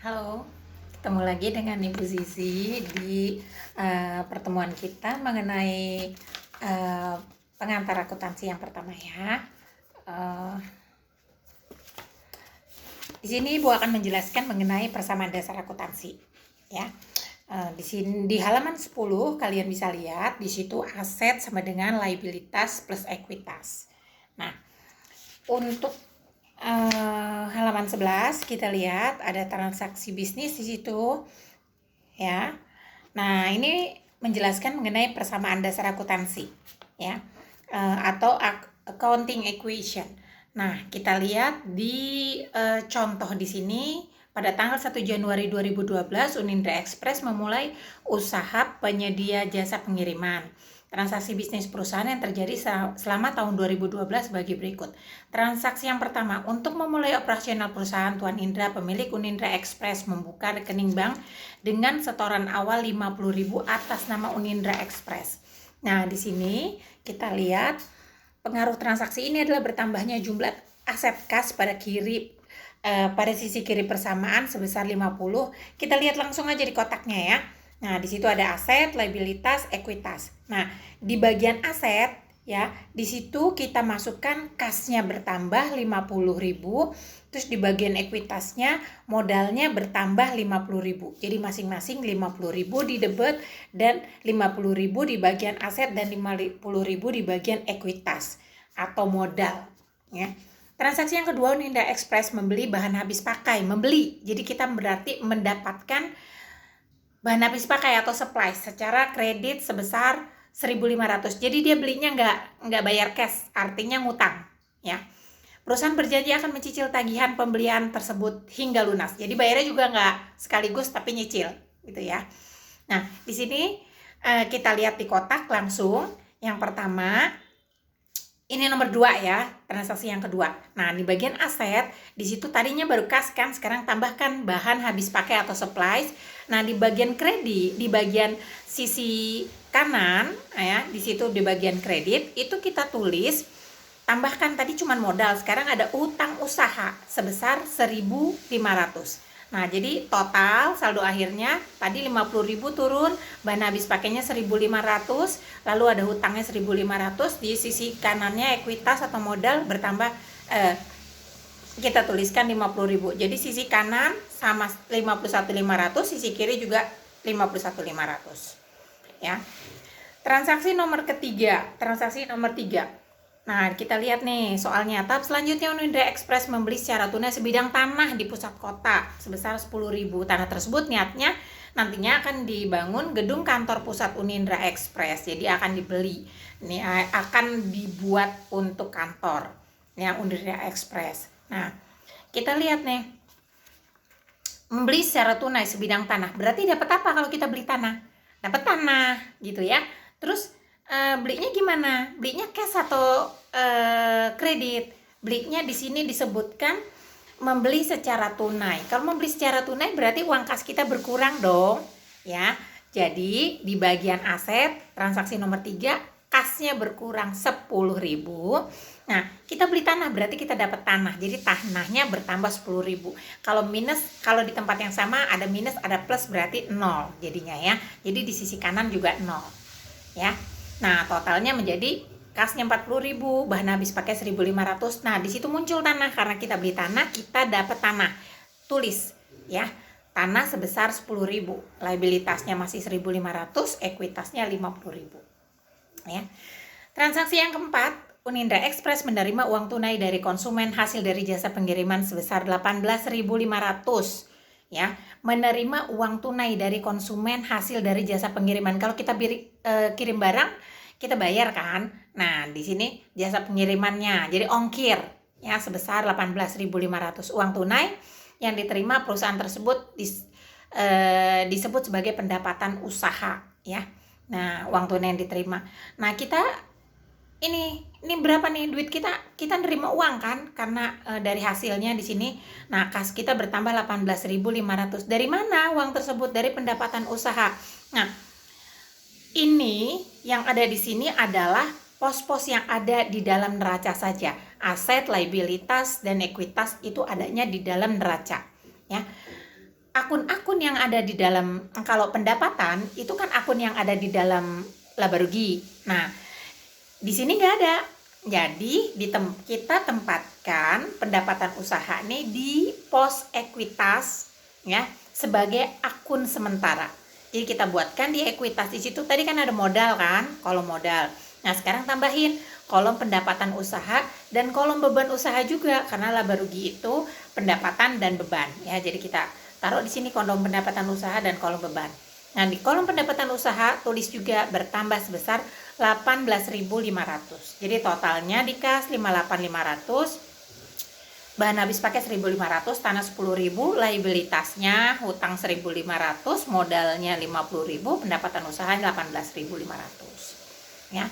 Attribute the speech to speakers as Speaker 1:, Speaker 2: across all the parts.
Speaker 1: Halo, ketemu lagi dengan Ibu Zizi di pertemuan kita mengenai pengantar akuntansi yang pertama ya. Di sini Ibu akan menjelaskan mengenai persamaan dasar akuntansi ya. Di sini di halaman 10 kalian bisa lihat di situ aset sama dengan liabilitas plus ekuitas. Nah, untuk halaman 11 kita lihat ada transaksi bisnis di situ ya. Nah, ini menjelaskan mengenai persamaan dasar akuntansi ya, atau accounting equation. Nah, kita lihat di contoh di sini pada tanggal 1 Januari 2012 Unindra Express memulai usaha penyedia jasa pengiriman. Transaksi bisnis perusahaan yang terjadi selama tahun 2012 bagi berikut. Transaksi yang pertama, untuk memulai operasional perusahaan, Tuan Indra, pemilik Unindra Express, membuka rekening bank dengan setoran awal 50.000 atas nama Unindra Express. Nah, di sini kita lihat pengaruh transaksi ini adalah bertambahnya jumlah aset kas pada sisi kiri persamaan sebesar 50. Kita lihat langsung aja di kotaknya ya. Nah, di situ ada aset, liabilitas, ekuitas. Nah, di bagian aset ya, di situ kita masukkan kasnya bertambah 50.000, terus di bagian ekuitasnya modalnya bertambah 50.000. Jadi masing-masing 50.000 di debit dan 50.000 di bagian aset dan 50.000 di bagian ekuitas atau modal ya. Transaksi yang kedua, Unindra Express membeli bahan habis pakai. Membeli, jadi kita berarti mendapatkan bahan habis pakai atau supply secara kredit sebesar 1.500. Jadi dia belinya nggak bayar cash, artinya ngutang ya. Perusahaan berjanji akan mencicil tagihan pembelian tersebut hingga lunas. Jadi bayarnya juga nggak sekaligus tapi nyicil gitu ya. Nah, di sini kita lihat di kotak langsung. Yang pertama ini nomor 2 ya, transaksi yang kedua. Nah, di bagian aset, di situ tadinya baru kas kan, sekarang tambahkan bahan habis pakai atau supplies. Nah, di bagian kredit, di bagian sisi kanan ya, di situ di bagian kredit itu kita tulis tambahkan tadi cuma modal, sekarang ada utang usaha sebesar 1.500. Nah, jadi total saldo akhirnya tadi 50.000 turun, bahan habis pakainya 1.500, lalu ada hutangnya 1.500, di sisi kanannya ekuitas atau modal bertambah kita tuliskan 50.000. Jadi sisi kanan sama 51.500, sisi kiri juga 51.500. Ya. Transaksi nomor 3. Nah, kita lihat nih soalnya. Tahap selanjutnya, Unindra Express membeli secara tunai sebidang tanah di pusat kota sebesar 10.000. Tanah tersebut niatnya nantinya akan dibangun gedung kantor pusat Unindra Express. Jadi akan dibeli. Ini akan dibuat untuk kantor ya Unindra Express. Nah, kita lihat nih. Membeli secara tunai sebidang tanah. Berarti dapat apa kalau kita beli tanah? Dapat tanah gitu ya. Terus belinya gimana? Belinya cash atau kredit? Belinya di sini disebutkan membeli secara tunai. Kalau membeli secara tunai berarti uang kas kita berkurang dong, ya. Jadi di bagian aset transaksi nomor 3 kasnya berkurang 10.000. Nah, kita beli tanah berarti kita dapat tanah. Jadi tanahnya bertambah 10.000. Kalau minus, kalau di tempat yang sama ada minus, ada plus berarti 0 jadinya ya. Jadi di sisi kanan juga 0. Ya. Nah, totalnya menjadi kasnya 40.000, bahan habis pakai 1.500. Nah, di situ muncul tanah karena kita beli tanah, kita dapat tanah. Tulis ya. Tanah sebesar 10.000. Liabilitasnya masih 1.500, ekuitasnya 50.000. Ya. Transaksi yang keempat, Unindra Express menerima uang tunai dari konsumen hasil dari jasa pengiriman sebesar 18.500. Ya, menerima uang tunai dari konsumen hasil dari jasa pengiriman. Kalau kita kirim barang, kita bayar kan. Nah, di sini jasa pengirimannya, jadi ongkir ya sebesar 18.500. Uang tunai yang diterima perusahaan tersebut disebut sebagai pendapatan usaha ya. Nah, uang tunai yang diterima. Nah, kita ini berapa nih duit kita nerima uang kan karena dari hasilnya di sini. Nah, kas kita bertambah 18.500. Dari mana uang tersebut? Dari pendapatan usaha. Nah, ini yang ada di sini adalah pos-pos yang ada di dalam neraca saja. Aset, liabilitas dan ekuitas itu adanya di dalam neraca ya. yang ada di dalam, kalau pendapatan itu kan akun yang ada di dalam laba rugi. Nah, di sini nggak ada. Jadi kita tempatkan pendapatan usaha nih di pos ekuitas ya sebagai akun sementara. Jadi kita buatkan di ekuitas. Di situ tadi kan ada modal kan, kolom modal. Nah, sekarang tambahin kolom pendapatan usaha dan kolom beban usaha juga, karena laba rugi itu pendapatan dan beban ya. Jadi kita taruh di sini kolom pendapatan usaha dan kolom beban. Nah, di kolom pendapatan usaha tulis juga bertambah sebesar 18.500. Jadi totalnya di kas 58.500. Bahan habis pakai 1.500, tanah 10.000, liabilitasnya hutang 1.500, modalnya 50.000, pendapatan usaha 18.500. Ya.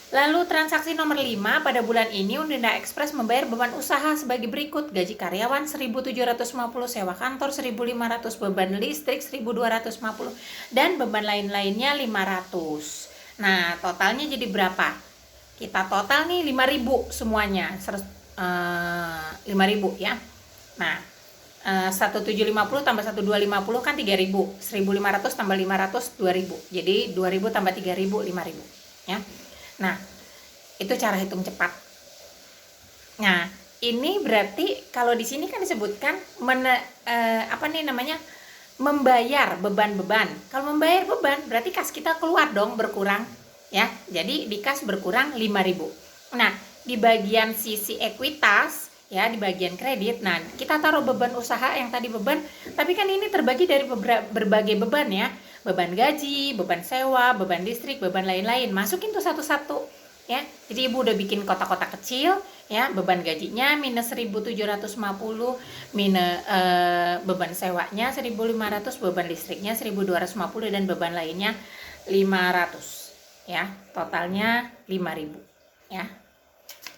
Speaker 1: Lalu transaksi nomor 5, pada bulan ini Uninda Express membayar beban usaha sebagai berikut: gaji karyawan 1.750, sewa kantor 1.500, beban listrik 1.250, dan beban lain-lainnya 500. Nah, totalnya jadi berapa? Kita total nih 5.000 semuanya, 5.000 ya. Nah, 1.750 tambah 1.250 kan 3.000, 1.500 tambah 500 2.000. Jadi 2.000 tambah 3.000 5.000 ya. Nah, itu cara hitung cepat. Nah, ini berarti kalau di sini kan disebutkan membayar beban-beban. Kalau membayar beban berarti kas kita keluar dong, berkurang ya. Jadi di kas berkurang 5.000. Nah, di bagian sisi ekuitas ya, di bagian kredit. Nah, kita taruh beban usaha yang tadi beban, tapi kan ini terbagi dari berbagai beban ya. Beban gaji, beban sewa, beban listrik, beban lain-lain. Masukin tuh satu-satu ya. Jadi ibu udah bikin kotak-kotak kecil ya. Beban gajinya minus 1.750, minus beban sewanya 1.500, beban listriknya 1.250, dan beban lainnya 500 ya. Totalnya 5.000 ya.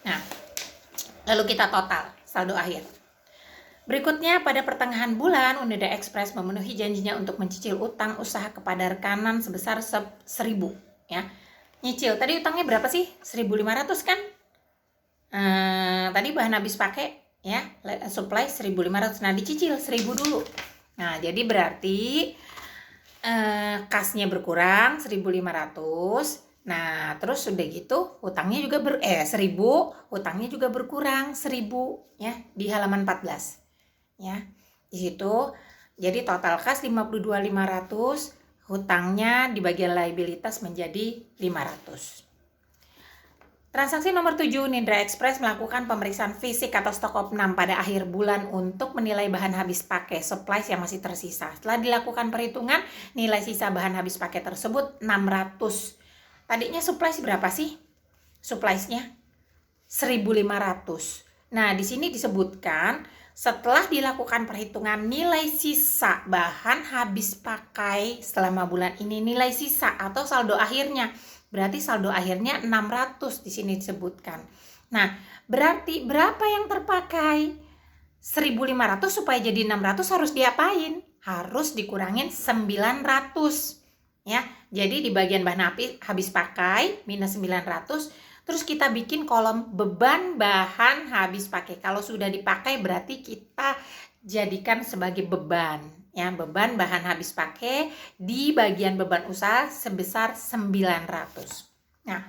Speaker 1: Nah, lalu kita total saldo akhir. Berikutnya, pada pertengahan bulan Uninda Express memenuhi janjinya untuk mencicil utang usaha kepada rekanan sebesar 1.000 ya. Nyicil, tadi utangnya berapa sih? 1.500 kan? Tadi bahan habis pakai ya, supply 1.500. Nah, dicicil 1.000 dulu. Nah, jadi berarti kasnya berkurang 1.500. Nah, terus udah gitu utangnya juga 1.000, utangnya juga berkurang 1.000 ya di halaman 14. Ya. Di situ jadi total kas 52.500, hutangnya di bagian liabilitas menjadi 500. Transaksi nomor 7, Nindra Express melakukan pemeriksaan fisik atau stok opnam pada akhir bulan untuk menilai bahan habis pakai supplies yang masih tersisa. Setelah dilakukan perhitungan, nilai sisa bahan habis pakai tersebut 600. Tadinya supplies berapa sih? Suppliesnya 1.500. Nah, di sini disebutkan setelah dilakukan perhitungan nilai sisa bahan habis pakai selama bulan ini, nilai sisa atau saldo akhirnya. Berarti saldo akhirnya 600 di sini disebutkan. Nah, berarti berapa yang terpakai? 1.500 supaya jadi 600 harus diapain? Harus dikurangin 900. Ya. Jadi di bagian bahan habis pakai minus 900. Terus kita bikin kolom beban bahan habis pakai. Kalau sudah dipakai berarti kita jadikan sebagai beban ya, beban bahan habis pakai di bagian beban usaha sebesar 900. Nah,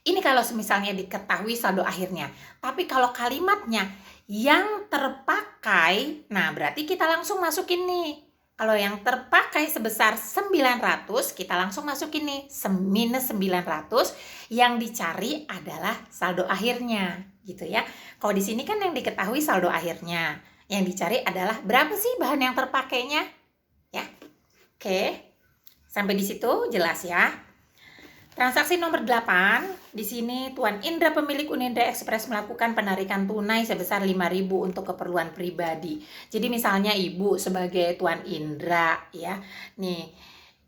Speaker 1: ini kalau misalnya diketahui saldo akhirnya. Tapi kalau kalimatnya yang terpakai, nah berarti kita langsung masukin nih. Kalau yang terpakai sebesar 900, kita langsung masukin nih minus 900. Yang dicari adalah saldo akhirnya, gitu ya. Kalau di sini kan yang diketahui saldo akhirnya. Yang dicari adalah berapa sih bahan yang terpakainya, ya. Oke. Sampai di situ jelas ya. Transaksi nomor 8, di sini Tuan Indra pemilik Uninda Express melakukan penarikan tunai sebesar 5.000 untuk keperluan pribadi. Jadi misalnya ibu sebagai Tuan Indra ya, nih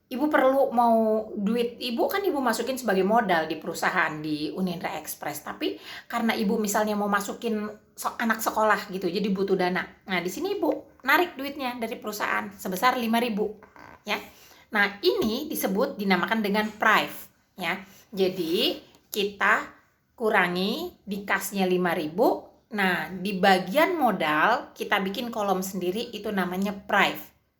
Speaker 1: ibu perlu mau duit, ibu kan ibu masukin sebagai modal di perusahaan di Uninda Express, tapi karena ibu misalnya mau masukin anak sekolah gitu, jadi butuh dana. Nah di sini ibu narik duitnya dari perusahaan sebesar 5.000 ya. Nah ini dinamakan dengan prive. Ya, jadi kita kurangi di kasnya 5.000. Nah, di bagian modal kita bikin kolom sendiri, itu namanya prive.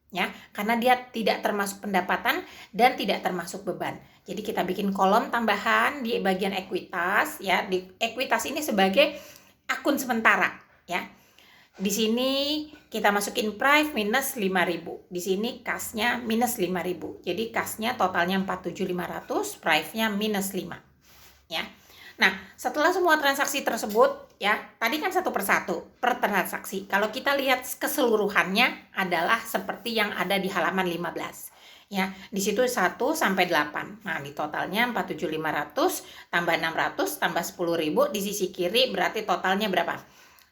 Speaker 1: ya, karena dia tidak termasuk pendapatan dan tidak termasuk beban. Jadi kita bikin kolom tambahan di bagian ekuitas ya. Di ekuitas ini sebagai akun sementara ya. Di sini kita masukin price minus 5.000. Di sini kasnya minus 5.000. Jadi kasnya totalnya 47.500, price-nya minus 5 ya. Nah, setelah semua transaksi tersebut ya, tadi kan satu persatu per transaksi. Kalau kita lihat keseluruhannya adalah seperti yang ada di halaman 15. Ya, di situ 1 sampai 8. Nah, di totalnya 47.500 tambah 600 tambah 10.000 di sisi kiri berarti totalnya berapa?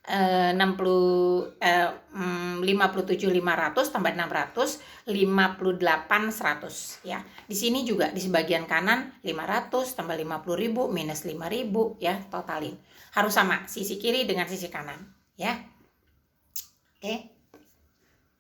Speaker 1: 57.500 tambah 600 58.100 ya. Di sini juga di sebagian kanan 500 tambah 50.000 minus 5.000 ya, totalin. Harus sama sisi kiri dengan sisi kanan ya. Oke.